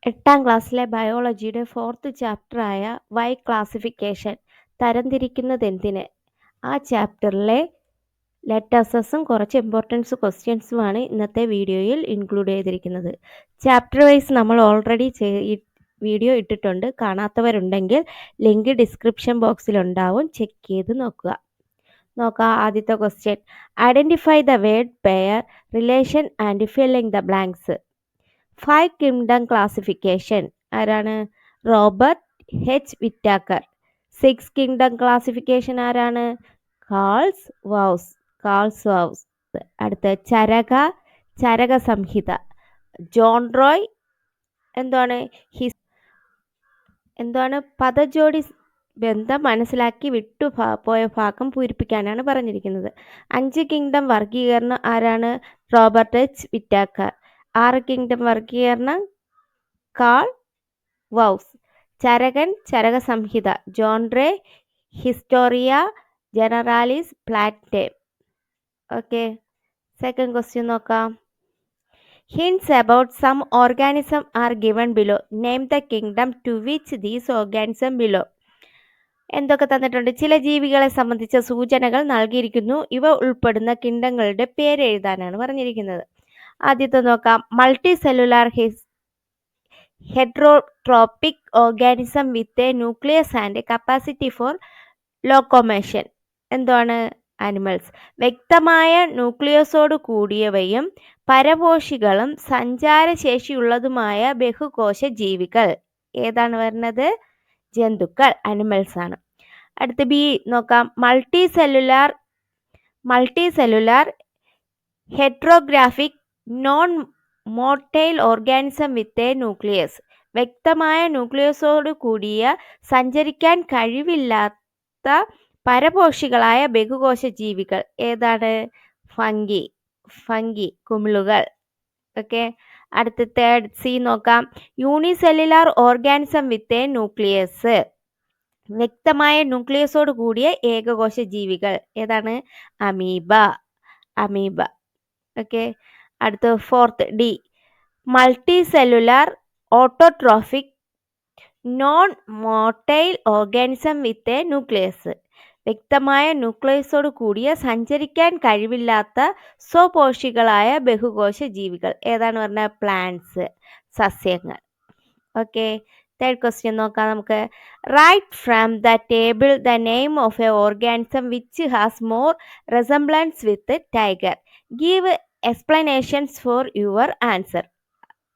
8ാം ക്ലാസ്സിലെ ബയോളജിയുടെ 4th ചാപ്റ്ററായ Y classification തരംതിരിക്കുന്നതെന്തിന്? ആ ചാപ്റ്ററിലെ ലെറ്റേഴ്സും കുറച്ച് ഇമ്പോർട്ടൻസ് ക്വസ്റ്റ്യൻസുമാണ് ഇന്നത്തെ വീഡിയോയിൽ ഇൻക്ലൂഡ് ചെയ്തിരിക്കുന്നത്. ചാപ്റ്റർ വൈസ് നമ്മൾ ഓൾറെഡി വീഡിയോ ഇട്ടിട്ടുണ്ട്. കാണാത്തവരുണ്ടെങ്കിൽ ലിങ്ക് ഡിസ്ക്രിപ്ഷൻ ബോക്സിലുണ്ടാവും, ചെക്ക് ചെയ്ത് നോക്കുക. നോക്കാം ആദ്യത്തെ question. Identify the word pair, relation and filling the blanks. 5 kingdom classification ആരാണ്? Robert H Whittaker. 6 kingdom classification ആരാണ്? Carl Woese. അടുത്ത ചരക സംഹിത ജോൺ റോയ്. എന്താണ് പദജോടി ബന്ധം മനസ്സിലാക്കി പോയ ഭാഗം പൂരിപ്പിക്കാനാണ് പറഞ്ഞിരിക്കുന്നത്. 5 കിങ്ഡം വർഗീകരണം ആരാണ്? Robert H Whittaker. 6 കിങ്ഡം വർഗീകരണം Carl Woese. Charaka Samhita John Ray. Historia Generalis Plantarum. Okay, second question നോക്കാം. Hints about some organism are given below. Name the kingdom to which these organism below. എന്തൊക്കെ തന്നിട്ടുണ്ട്? ചില ജീവികളെ സംബന്ധിച്ച സൂചനകൾ നൽകിയിരിക്കുന്നു. ഇവ ഉൾപ്പെടുന്ന കിങ്ഡങ്ങളുടെ പേര് എഴുതാനാണ് പറഞ്ഞിരിക്കുന്നത്. ആദ്യത്തെ നോക്കാം. Multicellular heterotrophic organism with a nucleus and capacity for locomotion. എന്താണ്? ആനിമൽസ്. വ്യക്തമായ ന്യൂക്ലിയസോട് കൂടിയവയും പരപോഷികളും സഞ്ചാരശേഷിയുള്ളതുമായ ബഹുകോശ ജീവികൾ. ഏതാണ് വരുന്നത്? ജന്തുക്കൾ, അനിമൽസ് ആണ്. അടുത്ത ബി നോക്കാം. Multicellular heterotrophic non motile organism with a nucleus. വ്യക്തമായ ന്യൂക്ലിയസോട് കൂടിയ സഞ്ചരിക്കാൻ കഴിവില്ലാത്ത പരപോഷികളായ ബഹുകോശ ജീവികൾ. ഏതാണ്? ഫംഗി, കുമിളുകൾ. ഓക്കെ, അടുത്ത തേർഡ് സി നോക്കാം. Unicellular organism with a nucleus. വ്യക്തമായ ന്യൂക്ലിയസോട് കൂടിയ ഏകകോശ ജീവികൾ. ഏതാണ്? അമീബ. ഓക്കെ, അടുത്ത fourth D. Multicellular autotrophic non motile organism with a nucleus. വ്യക്തമായ ന്യൂക്ലിയസോട് കൂടിയ സഞ്ചരിക്കാൻ കഴിവില്ലാത്ത സ്വപോഷികളായ ബഹുകോശ ജീവികൾ. ഏതാണ് പറഞ്ഞത്? പ്ലാന്റ്സ്, സസ്യങ്ങൾ. ഓക്കെ, തേർഡ് ക്വസ്റ്റ്യൻ നോക്കാം നമുക്ക്. Write from the table the name of a organism which has more resemblance with tiger. Give explanations for your answer.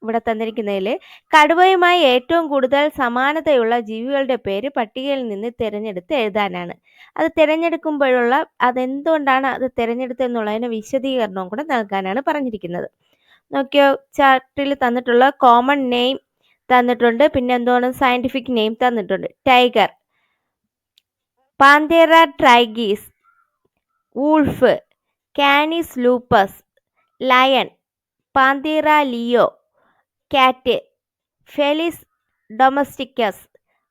ഇവിടെ തന്നിരിക്കുന്നതിൽ കടുവയുമായി ഏറ്റവും കൂടുതൽ സമാനതയുള്ള ജീവികളുടെ പേര് പട്ടികയിൽ നിന്ന് തിരഞ്ഞെടുത്ത് എഴുതാനാണ്. അത് തിരഞ്ഞെടുക്കുമ്പോഴുള്ള അതെന്തുകൊണ്ടാണ് അത് തിരഞ്ഞെടുത്തെന്നുള്ളതിന് വിശദീകരണവും കൂടെ നൽകാനാണ് പറഞ്ഞിരിക്കുന്നത്. നോക്കിയോ, ചാർട്ടിൽ തന്നിട്ടുള്ള കോമൺ നെയിം തന്നിട്ടുണ്ട്, പിന്നെ എന്താണ് സയന്റിഫിക് നെയിം തന്നിട്ടുണ്ട്. Tiger, Panthera tigris. Wolf, Canis lupus. Lion, Panthera leo. Cat, Felis domesticus.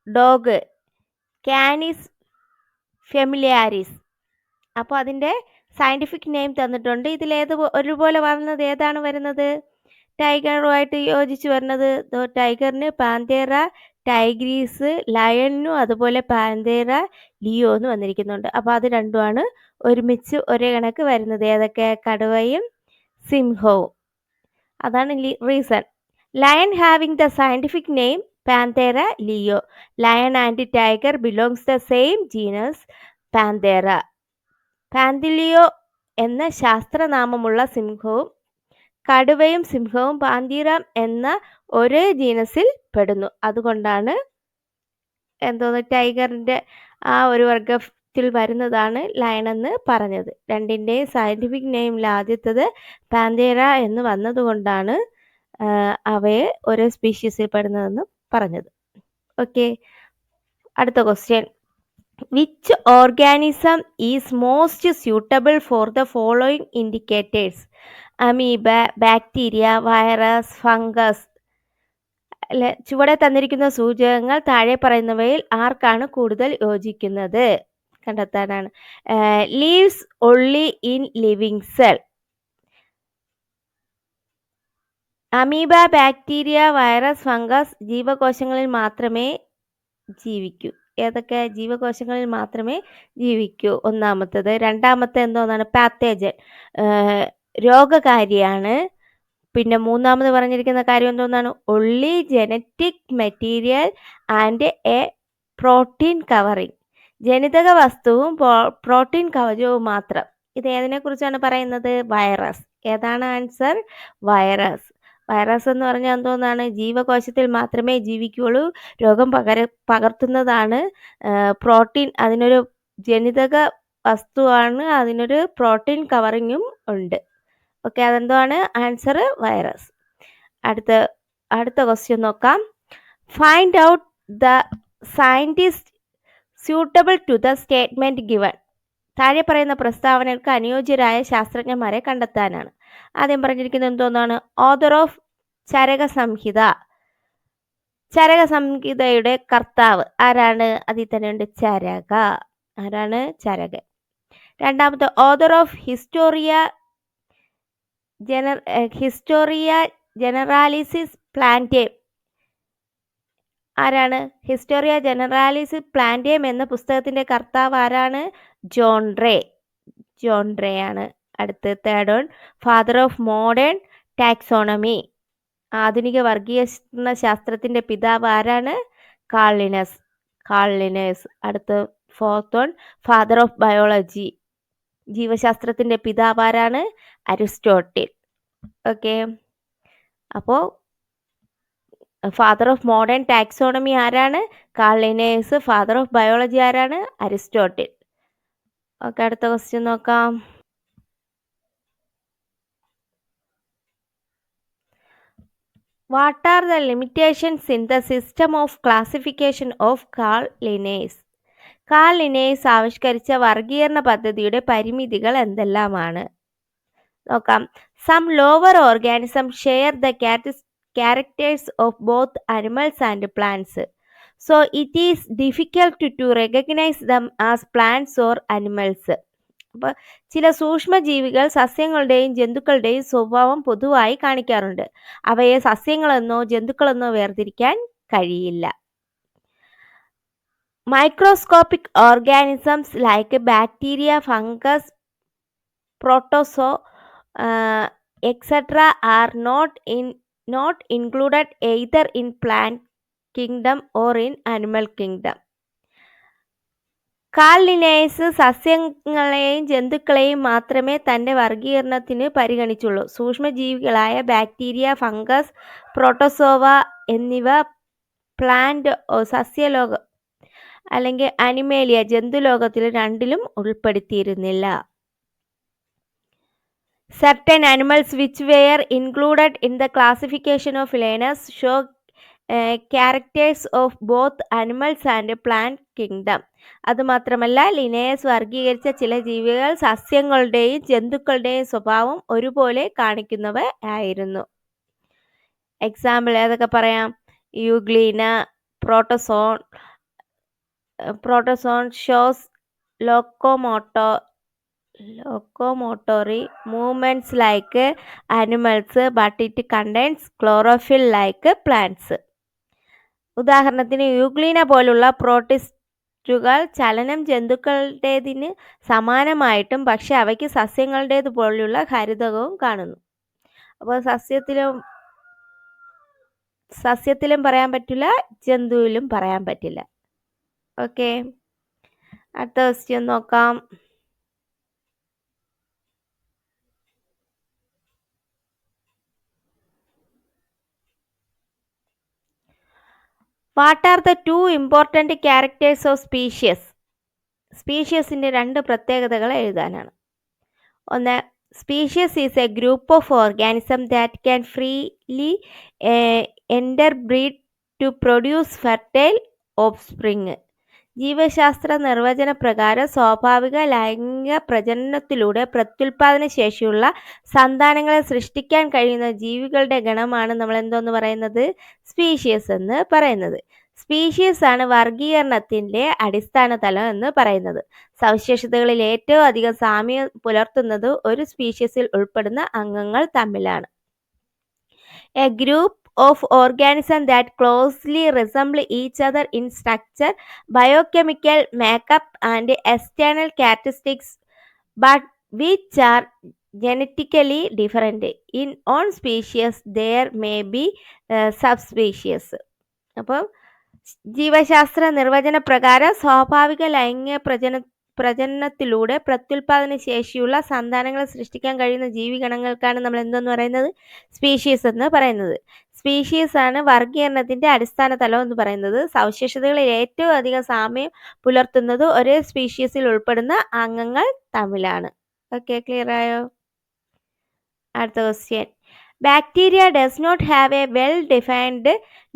Dog, Canis familiaris. അപ്പോൾ അതിൻ്റെ സയൻറ്റിഫിക് നെയിം തന്നിട്ടുണ്ട്. ഇതിലേത് ഒരുപോലെ വരുന്നത് ഏതാണ് വരുന്നത്? ടൈഗറുമായിട്ട് യോജിച്ച് വരുന്നത് ടൈഗറിന് പാന്തേറ ടൈഗ്രീസ്, ലയണിനും അതുപോലെ പാന്തേറ ലിയോ എന്ന് വന്നിരിക്കുന്നുണ്ട്. അപ്പോൾ അത് രണ്ടുമാണ് ഒരുമിച്ച് ഒരേ കണക്ക് വരുന്നത്. ഏതൊക്കെ? കടുവയും സിംഹവും. അതാണ് reason. Lion having the scientific name Panthera leo. Lion and tiger belongs the same genus Panthera. പാന്തിലിയോ എന്ന ശാസ്ത്രനാമമുള്ള സിംഹവും കടുവയും സിംഹവും പാന്തീറ എന്ന ഒരേ ജീനസിൽ പെടുന്നു. അതുകൊണ്ടാണ് ടൈഗറിന്റെ ആ ഒരു വർഗത്തിൽ വരുന്നതാണ് ലയൺ എന്ന് പറഞ്ഞത്. രണ്ടിൻ്റെയും സയന്റിഫിക് നെയിമിൽ ആദ്യത്തത് പാന്തേറ എന്ന് വന്നതുകൊണ്ടാണ് അവയെ ഓരോ സ്പീഷീസിൽ പെടുന്നതെന്ന് പറഞ്ഞത്. ഓക്കെ, അടുത്ത question. Which organism is most suitable for the following indicators? Amoeba, bacteria, virus, fungus. അല്ലെ, ചുവടെ തന്നിരിക്കുന്ന സൂചകങ്ങൾ താഴെ പറയുന്നവയിൽ ആർക്കാണ് കൂടുതൽ യോജിക്കുന്നത് കണ്ടെത്താനാണ്. Lives only in living cell. Amoeba, bacteria, virus, fungus ജീവകോശങ്ങളിൽ മാത്രമേ ജീവിക്കൂ. ഏതൊക്കെ ജീവകോശങ്ങളിൽ മാത്രമേ ജീവിക്കൂ? ഒന്നാമത്തത്. രണ്ടാമത്തെ എന്തോന്നാണ്? പാത്തജൻ, രോഗകാരിയാണ്. പിന്നെ മൂന്നാമത് പറഞ്ഞിരിക്കുന്ന കാര്യം എന്തോന്നാണ്? Only genetic material and a protein covering. ജനിതക വസ്തുവും പ്രോട്ടീൻ കവചവും മാത്രം. ഇത് ഏതിനെ കുറിച്ചാണ് പറയുന്നത്? വൈറസ്. ഏതാണ് ആൻസർ? വൈറസ്. വൈറസ് എന്ന് പറഞ്ഞാൽ എന്തോന്നാണ്? ജീവകോശത്തിൽ മാത്രമേ ജീവിക്കുകയുള്ളൂ. രോഗം പകർത്തുന്നതാണ്. പ്രോട്ടീൻ അതിനൊരു ജനിതക വസ്തുവാണ്. അതിനൊരു പ്രോട്ടീൻ കവറിങ്ങും ഉണ്ട്. ഓക്കെ, അതെന്താണ്? Answer virus. അടുത്ത ക്വസ്റ്റ്യൻ നോക്കാം. Find out the scientist suitable to the statement given. താഴെ പറയുന്ന പ്രസ്താവനകൾക്ക് അനുയോജ്യരായ ശാസ്ത്രജ്ഞന്മാരെ കണ്ടെത്താനാണ്. ആദ്യം പറഞ്ഞിരിക്കുന്നത് എന്തോന്നാണ്? Author of Charaka Samhita. ചരകസംഹിതയുടെ കർത്താവ് ആരാണ്? അതിൽ തന്നെ ഉണ്ട് ചരക. ആരാണ്? ചരകൻ. രണ്ടാമത്തെ ഓഥർ ഓഫ് ഹിസ്റ്റോറിയ ജനറാലിസിസ് പ്ലാന്റേം. ആരാണ്? ഹിസ്റ്റോറിയ ജനറാലിസിസ് പ്ലാന്റേം എന്ന പുസ്തകത്തിന്റെ കർത്താവ് ആരാണ്? ജോൺ റേ ആണ്. അടുത്ത് third one, father of modern taxonomy. ആധുനിക വർഗീകരണ ശാസ്ത്രത്തിന്റെ പിതാവ് ആരാണ്? Carl Linnaeus. അടുത്ത് fourth one, father of biology. ജീവശാസ്ത്രത്തിന്റെ പിതാവ് ആരാണ്? അരിസ്റ്റോട്ടിൽ. ഓക്കെ, അപ്പോൾ ഫാദർ ഓഫ് മോഡേൺ ടാക്സോണമി ആരാണ്? Carl Linnaeus. Father of biology ആരാണ്? അരിസ്റ്റോട്ടിൽ. ഓക്കെ, അടുത്ത ക്വസ്റ്റ്യൻ നോക്കാം. What are the limitations in the system of classification of Carl Linnaeus? Carl Linnaeus ആവിഷ്കരിച്ച വർഗീകരണ പദ്ധതിയുടെ പരിമിതികൾ എന്തെല്ലാമാണ്? നോക്കാം. Some lower organism share the characters of both animals and plants, so it is difficult to recognize them as plants or animals. അപ്പോൾ ചില സൂക്ഷ്മജീവികൾ സസ്യങ്ങളുടെയും ജന്തുക്കളുടെയും സ്വഭാവം പൊതുവായി കാണിക്കാറുണ്ട്. അവയെ സസ്യങ്ങളെന്നോ ജന്തുക്കളെന്നോ വേർതിരിക്കാൻ കഴിയില്ല. Microscopic organisms like bacteria, fungus, protozoa etc. are not included either in plant kingdom or in animal kingdom. Carl Linnaeus സസ്യങ്ങളെയും ജന്തുക്കളെയും മാത്രമേ തൻ്റെ വർഗീകരണത്തിന് പരിഗണിച്ചുള്ളൂ. സൂക്ഷ്മജീവികളായ ബാക്ടീരിയ, ഫംഗസ്, പ്രോട്ടോസോവ എന്നിവ പ്ലാന്റ് സസ്യലോകം അല്ലെങ്കിൽ അനിമേലിയ ജന്തുലോകത്തിൽ രണ്ടിലും ഉൾപ്പെടുത്തിയിരുന്നില്ല. Certain animals which were included in the classification of Linnaeus show characters of both animals and plant kingdom. അതുമാത്രമല്ല, ലിനേയസ് വർഗീകരിച്ച ചില ജീവികൾ സസ്യങ്ങളുടെയും ജന്തുക്കളുടെയും സ്വഭാവം ഒരുപോലെ കാണിക്കുന്നവ ആയിരുന്നു. എക്സാമ്പിൾ ഏതൊക്കെ പറയാം? Euglena. Protozoan shows locomotory movements like animals, but it contains chlorophyll like plants. ഉദാഹരണത്തിന് euglena പോലുള്ള പ്രോട്ടിസ്റ്റുകൾ ചലനം ജന്തുക്കളുടേതിന് സമാനമായിട്ടും പക്ഷെ അവയ്ക്ക് സസ്യങ്ങളുടേത് പോലുള്ള ഹരിതകവും കാണുന്നു. അപ്പോൾ സസ്യത്തിലും പറയാൻ പറ്റില്ല, ജന്തുവിലും പറയാൻ പറ്റില്ല. ഓക്കെ, അടുത്ത ക്വസ്റ്റ്യൻ നോക്കാം. What are the two important characters of species? സ്പീഷ്യസിൻ്റെ രണ്ട് പ്രത്യേകതകൾ എഴുതാനാണ്. ഒന്ന്, species is a group of organism that can freely interbreed to produce fertile offspring. ജീവശാസ്ത്ര നിർവചന പ്രകാരം സ്വാഭാവിക ലൈംഗിക പ്രജനനത്തിലൂടെ പ്രത്യുൽപാദന ശേഷിയുള്ള സന്താനങ്ങളെ സൃഷ്ടിക്കാൻ കഴിയുന്ന ജീവികളുടെ ഗണമാണ് നമ്മൾ എന്തോന്ന് പറയുന്നത്? സ്പീഷ്യസ് എന്ന് പറയുന്നത്. സ്പീഷ്യസ് ആണ് വർഗീകരണത്തിൻ്റെ അടിസ്ഥാന തലം എന്ന് പറയുന്നത്. സവിശേഷതകളിൽ ഏറ്റവും അധികം സാമ്യം പുലർത്തുന്നത് ഒരു സ്പീഷ്യസിൽ ഉൾപ്പെടുന്ന അംഗങ്ങൾ തമ്മിലാണ്. A group of organisms that closely resemble each other in structure, biochemical makeup, and external characteristics, but which are genetically different. In one species, there may be subspecies. അപ്പോൾ ജീവശാസ്ത്ര നിർവചന പ്രകാരം സ്വാഭാവിക ലൈംഗിക പ്രജനനത്തിലൂടെ പ്രത്യുൽപാദന ശേഷിയുള്ള സന്താനങ്ങളെ സൃഷ്ടിക്കാൻ കഴിയുന്ന ജീവിഗണങ്ങൾക്കാണ് നമ്മൾ എന്തെന്ന് പറയുന്നത്? സ്പീഷീസ് എന്ന് പറയുന്നത്. സ്പീഷീസ് ആണ് വർഗീകരണത്തിന്റെ അടിസ്ഥാന തലം എന്ന് പറയുന്നത്. സവിശേഷതകളിൽ ഏറ്റവും അധികം സാമ്യം പുലർത്തുന്നത് ഒരേ സ്പീഷീസിൽ ഉൾപ്പെടുന്ന അംഗങ്ങൾ തമ്മിലാണ്. ഓക്കെ, ക്ലിയർ ആയോ? അടുത്ത question. Bacteria does not have a well-defined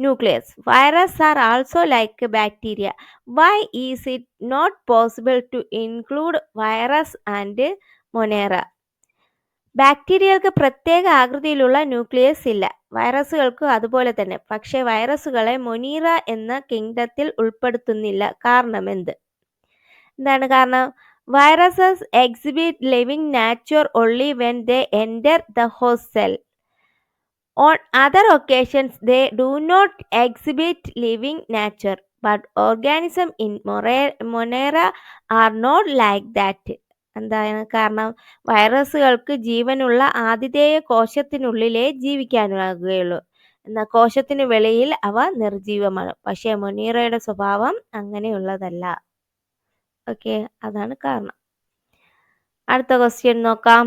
nucleus. Viruses are also like bacteria. Why is it not possible to include virus and Monera? ബാക്ടീരിയകൾക്ക് പ്രത്യേക ആകൃതിയിലുള്ള ന്യൂക്ലിയസ് ഇല്ല. വൈറസുകൾക്കും അതുപോലെ തന്നെ. പക്ഷേ വൈറസുകളെ മൊനീറ എന്ന കിങ്ഡത്തിൽ ഉൾപ്പെടുത്തുന്നില്ല. കാരണം എന്താണ് കാരണം? Viruses exhibit living nature only when they enter the host cell. On other occasions, they do not exhibit living nature, but organisms in Monera are not like that. എന്താണ് കാരണം? വൈറസുകൾക്ക് ജീവനുള്ള ആതിഥേയ കോശത്തിനുള്ളിലേ ജീവിക്കാനാകുകയുള്ളൂ. എന്നാൽ കോശത്തിന് വെളിയിൽ അവ നിർജീവമാണ്. പക്ഷേ മൊനീറയുടെ സ്വഭാവം അങ്ങനെയുള്ളതല്ല. ഓക്കെ, അതാണ് കാരണം. അടുത്ത ക്വസ്റ്റ്യൻ നോക്കാം.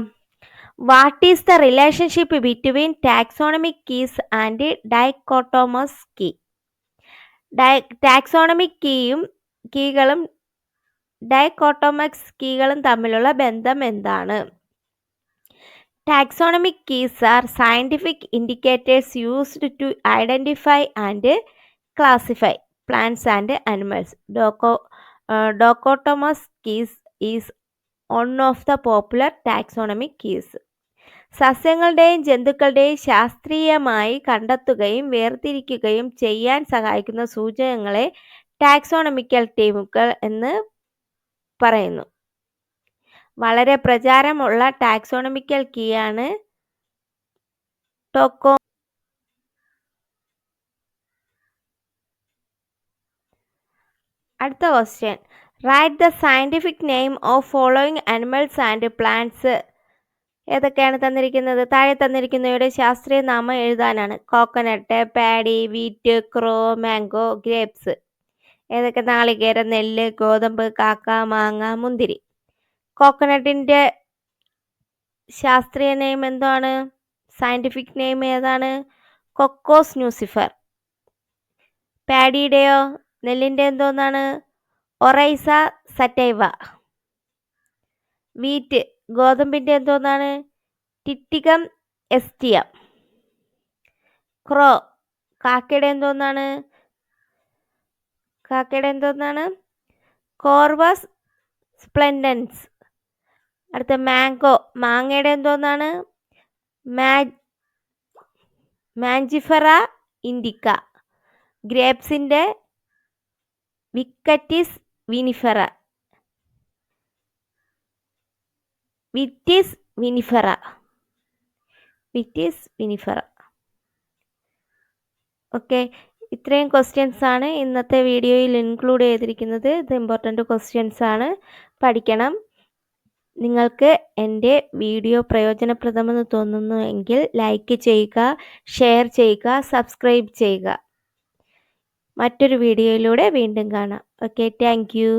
What is the relationship between taxonomic keys and dichotomous key? Taxonomic കീകളും ഡൈക്കോട്ടോമസ് കീകളും തമ്മിലുള്ള ബന്ധം എന്താണ്? Taxonomic keys are scientific indicators used to identify and classify plants and animals. Dichotomous keys is one of the popular taxonomic keys. സസ്യങ്ങളുടെയും ജന്തുക്കളുടെയും ശാസ്ത്രീയമായി കണ്ടെത്തുകയും വേർതിരിക്കുകയും ചെയ്യാൻ സഹായിക്കുന്ന സൂചകങ്ങളെ taxonomical ടീമുകൾ എന്ന് പറയുന്നു. വളരെ പ്രചാരമുള്ള ടാക്സോണമിക്കൽ കീയാണ് ടോക്കോ. അടുത്ത question. Write the scientific name of following animals and plants. ഏതൊക്കെയാണ് തന്നിരിക്കുന്നത്? താഴെ തന്നിരിക്കുന്നവയുടെ ശാസ്ത്രീയ നാമം എഴുതാനാണ്. കോക്കനട്ട്, പാഡി, വീറ്റ്, ക്രോ, മാംഗോ, ഗ്രേപ്സ്. ഏതൊക്കെ? നാളികേരം, നെല്ല്, ഗോതമ്പ്, കാക്ക, മാങ്ങ, മുന്തിരി. കോക്കനട്ടിന്റെ ശാസ്ത്രീയ നെയിം എന്താണ്? സയന്റിഫിക് നെയിം ഏതാണ്? കൊക്കോസ് ന്യൂസിഫർ. പാഡിയുടെയോ? നെല്ലിന്റെ എന്തോന്നാണ്? Oryza sativa. വീറ്റ്, ഗോതമ്പിന്റെ എന്തോന്നാണ്? ടിറ്റികം എസ്റ്റിയം. ക്രോ, കാക്കയുടെ എന്തോന്നാണ്? കോർവസ് സ്പ്ലെൻഡൻസ്. അടുത്ത മാംഗോ, മാങ്ങയുടെ എന്തോന്നാണ്? മാഞ്ചിഫറ ഇൻഡിക്ക. ഗ്രേപ്സിന്റെ വിക്കറ്റിസ് വിനിഫറ. വിറ്റിസ് വിനിഫറ. ഓക്കെ, ഇത്രയും ക്വസ്റ്റ്യൻസ് ആണ് ഇന്നത്തെ വീഡിയോയിൽ ഇൻക്ലൂഡ് ചെയ്തിരിക്കുന്നത്. ഇത് ഇമ്പോർട്ടൻ്റ് ക്വസ്റ്റ്യൻസ് ആണ്, പഠിക്കണം. നിങ്ങൾക്ക് എൻ്റെ വീഡിയോ പ്രയോജനപ്രദമെന്ന് തോന്നുന്നു എങ്കിൽ ലൈക്ക് ചെയ്യുക, ഷെയർ ചെയ്യുക, സബ്സ്ക്രൈബ് ചെയ്യുക. മറ്റൊരു വീഡിയോയിലൂടെ വീണ്ടും കാണാം. Okay, thank you.